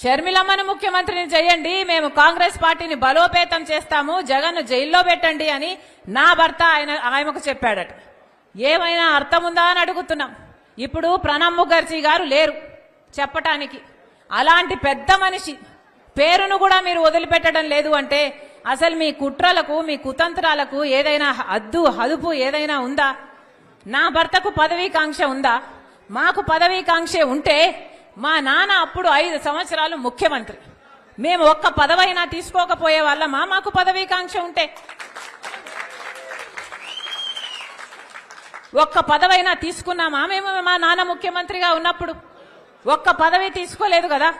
షర్మిలమ్మను ముఖ్యమంత్రిని చేయండి, మేము కాంగ్రెస్ పార్టీని బలోపేతం చేస్తాము, జగన్ జైల్లో పెట్టండి అని నా భర్త ఆయనకు చెప్పాడట. ఏమైనా అర్థం ఉందా అని అడుగుతున్నాం. ఇప్పుడు ప్రణబ్ ముఖర్జీ గారు లేరు చెప్పటానికి. అలాంటి పెద్ద మనిషి పేరును కూడా మీరు వదిలిపెట్టడం లేదు అంటే అసలు మీ కుట్రలకు మీ కుతంత్రాలకు ఏదైనా హదుపు ఏదైనా ఉందా? నా భర్తకు పదవీకాంక్ష ఉందా? మాకు పదవీకాంక్ష ఉంటే మా నాన్న అప్పుడు 5 సంవత్సరాలు ముఖ్యమంత్రి, మేము ఒక్క పదవైనా తీసుకోకపోయే వాళ్ళమా? మాకు పదవీకాంక్ష ఉంటే ఒక్క పదవైనా తీసుకున్నామా మేము? మా నాన్న ముఖ్యమంత్రిగా ఉన్నప్పుడు ఒక్క పదవి తీసుకోలేదు కదా.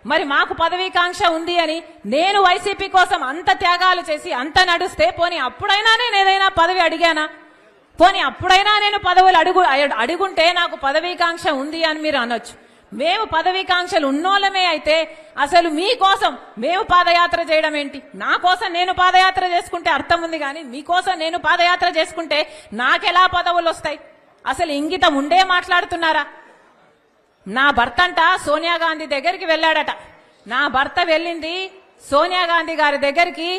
మరి మాకు పదవీకాంక్ష ఉంది అని నేను వైసీపీ కోసం అంత త్యాగాలు చేసి అంత నడుస్తే పోనీ అప్పుడైనా నేను ఏదైనా పదవి అడిగానా? పోనీ అప్పుడైనా నేను పదవులు అడుగుంటే నాకు పదవీకాంక్ష ఉంది అని మీరు అనొచ్చు. మేము పదవీకాంక్షలు ఉన్నోళ్ళమే అయితే అసలు మీకోసం మేము పాదయాత్ర చేయడం ఏంటి? నా కోసం నేను పాదయాత్ర చేసుకుంటే అర్థం ఉంది, కానీ మీకోసం నేను పాదయాత్ర చేసుకుంటే నాకెలా పదవులు వస్తాయి? అసలు ఇంగితం ఉండే మాట్లాడుతున్నారా? నా భర్త అంట సోనియా గాంధీ దగ్గరికి వెళ్ళాడట. నా భర్త వెళ్ళింది సోనియా గాంధీ గారి దగ్గరికి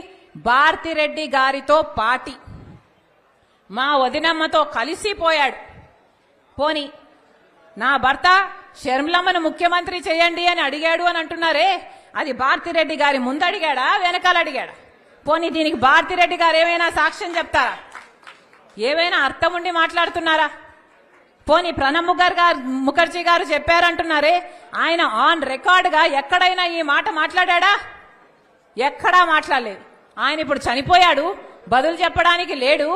భారతిరెడ్డి గారితో పాటి మా వదినమ్మతో కలిసిపోయాడు. పోని నా భర్త షర్మిలమ్మను ముఖ్యమంత్రి చేయండి అని అడిగాడు అని అంటున్నారే, అది భారతిరెడ్డి గారి ముందు అడిగాడా వెనకాల అడిగాడా? పోనీ దీనికి భారతిరెడ్డి గారు ఏమైనా సాక్ష్యం చెప్తారా? ఏమైనా అర్థం ఉండి మాట్లాడుతున్నారా? పోనీ ప్రణబ్ ముఖర్జీ గారు చెప్పారంటున్నారే, ఆయన ఆన్ రికార్డ్ గా ఎక్కడైనా ఈ మాట మాట్లాడా? ఎక్కడా మాట్లాడలేదు. ఆయన ఇప్పుడు చనిపోయాడు, బదులు చెప్పడానికి లేడు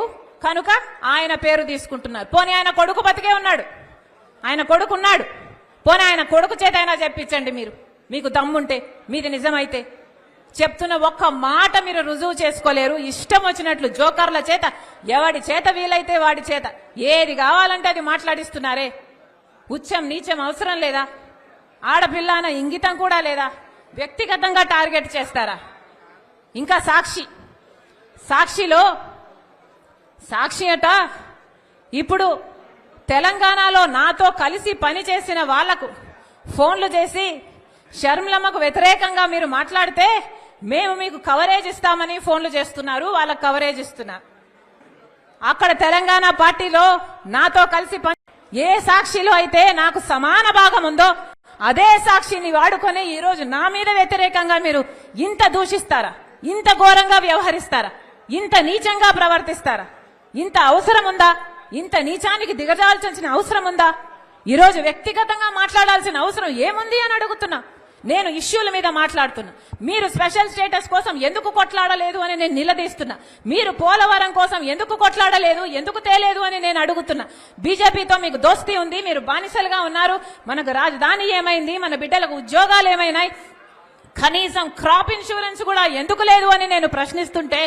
కనుక ఆయన పేరు తీసుకుంటున్నారు. పోనీ ఆయన కొడుకు బతికే ఉన్నాడు, ఆయన కొడుకున్నాడు. పోనీ ఆయన కొడుకు చేత అయినా చెప్పించండి మీరు, మీకు దమ్ముంటే, మీది నిజమైతే. చెప్తున్న ఒక్క మాట మీరు రుజువు చేసుకోలేరు. ఇష్టం వచ్చినట్లు జోకర్ల చేత, ఎవడి చేత వీలైతే వాడి చేత ఏది కావాలంటే అది మాట్లాడిస్తున్నారే. ఉచ్చం నీచం అవసరం లేదా? ఆడపిల్ల అన్న ఇంగితం కూడా లేదా? వ్యక్తిగతంగా టార్గెట్ చేస్తారా? ఇంకా సాక్షి అట ఇప్పుడు తెలంగాణలో నాతో కలిసి పనిచేసిన వాళ్లకు ఫోన్లు చేసి షర్మిలమ్మకు వ్యతిరేకంగా మీరు మాట్లాడితే మేము మీకు కవరేజ్ ఇస్తామని ఫోన్లు చేస్తున్నారు, వాళ్ళకు కవరేజ్ ఇస్తున్నారు. అక్కడ తెలంగాణ పార్టీలో నాతో కలిసి ఏ సాక్షిలో అయితే నాకు సమాన భాగం ఉందో అదే సాక్షిని వాడుకొని ఈరోజు నా మీద వ్యతిరేకంగా మీరు ఇంత దూషిస్తారా? ఇంత ఘోరంగా వ్యవహరిస్తారా? ఇంత నీచంగా ప్రవర్తిస్తారా? ఇంత అవసరం ఉందా? ఇంత నీచానికి దిగజాల్చాల్సిన అవసరం ఉందా? ఈరోజు వ్యక్తిగతంగా మాట్లాడాల్సిన అవసరం ఏముంది అని అడుగుతున్నా. నేను ఇష్యూల మీద మాట్లాడుతున్నా. మీరు స్పెషల్ స్టేటస్ కోసం ఎందుకు కొట్లాడలేదు అని నేను నిలదీస్తున్నా. మీరు పోలవరం కోసం ఎందుకు కొట్లాడలేదు, ఎందుకు తేలేదు అని నేను అడుగుతున్నా. బీజేపీతో మీకు దోస్తీ ఉంది, మీరు బానిసలుగా ఉన్నారు. మనకు రాజధాని ఏమైంది? మన బిడ్డలకు ఉద్యోగాలు ఏమైనాయి? కనీసం క్రాప్ ఇన్సూరెన్స్ కూడా ఎందుకు లేదు అని నేను ప్రశ్నిస్తుంటే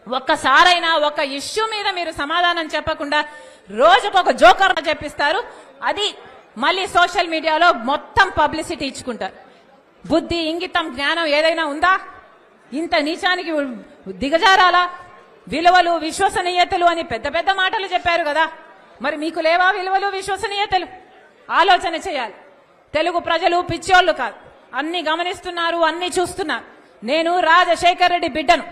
ఒక్కసారైనా ఒక ఇష్యూ మీద మీరు సమాధానం చెప్పకుండా రోజుకొక జోకర్ చెప్పిస్తారు. అది మళ్ళీ సోషల్ మీడియాలో మొత్తం పబ్లిసిటీ ఇచ్చుకుంటారు. బుద్ధి, ఇంగితం, జ్ఞానం ఏదైనా ఉందా? ఇంత నీచానికి దిగజారాలా? విలువలు, విశ్వసనీయతలు అని పెద్ద పెద్ద మాటలు చెప్పారు కదా, మరి మీకు లేవా విలువలు, విశ్వసనీయతలు? ఆలోచన చేయాలి. తెలుగు ప్రజలు పిచ్చోళ్లు కాదు, అన్ని గమనిస్తున్నారు, అన్ని చూస్తున్నారు. నేను రాజశేఖర్ రెడ్డి బిడ్డను.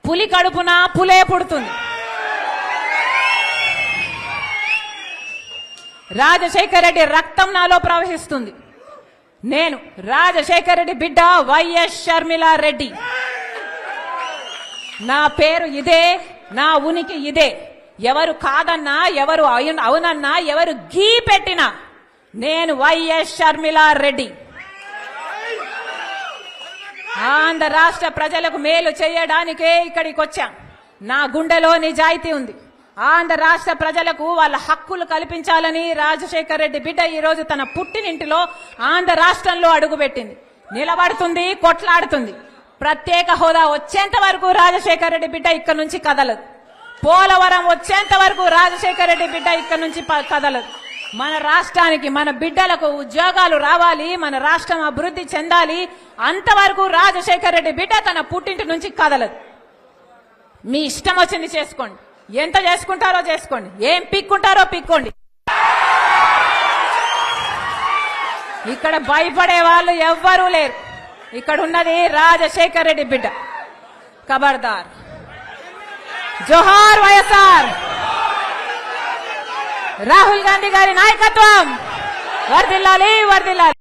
పులి కడుపున పులే పుడుతుంది. రాజశేఖర్ రెడ్డి రక్తం నాలో ప్రవహిస్తుంది. నేను రాజశేఖర్ రెడ్డి బిడ్డ వైఎస్ షర్మిలా రెడ్డి. నా పేరు ఇదే, నా ఉనికి ఇదే. ఎవరు కాదన్నా, ఎవరు అవునన్నా, ఎవరు గీ పెట్టినా నేను వైఎస్ షర్మిలా రెడ్డి. ఆంధ్ర రాష్ట్ర ప్రజలకు మేలు చేయడానికే ఇక్కడికి వచ్చాం. నా గుండెలో నిజాయితీ ఉంది. ఆంధ్ర రాష్ట్ర ప్రజలకు వాళ్ళ హక్కులు కల్పించాలని రాజశేఖర్ రెడ్డి బిడ్డ ఈ రోజు తన పుట్టినింటిలో ఆంధ్ర రాష్ట్రంలో అడుగుపెట్టింది. నిలబడుతుంది, కొట్లాడుతుంది. ప్రత్యేక హోదా వచ్చేంత వరకు రాజశేఖర్ రెడ్డి బిడ్డ ఇక్కడ నుంచి కదలదు. పోలవరం వచ్చేంత వరకు రాజశేఖర్ రెడ్డి బిడ్డ ఇక్కడ నుంచి కదలదు. మన రాష్ట్రానికి, మన బిడ్డలకు ఉద్యోగాలు రావాలి, మన రాష్ట్రం అభివృద్ధి చెందాలి. అంతవరకు రాజశేఖర్ రెడ్డి బిడ్డ తన పుట్టింటి నుంచి కదలదు. మీ ఇష్టం వచ్చింది చేసుకోండి, ఎంత చేసుకుంటారో చేసుకోండి, ఏం పిక్కుంటారో పిక్కోండి. ఇక్కడ భయపడే వాళ్ళు ఎవ్వరూ లేరు. ఇక్కడ ఉన్నది రాజశేఖర్ రెడ్డి బిడ్డ. ఖబర్దార్. జోహార్ వైఎస్ఆర్. రాహుల్ గాంధీ గారి నాయకత్వం వర్ధిల్లాలి, వర్ధిల్లాలి.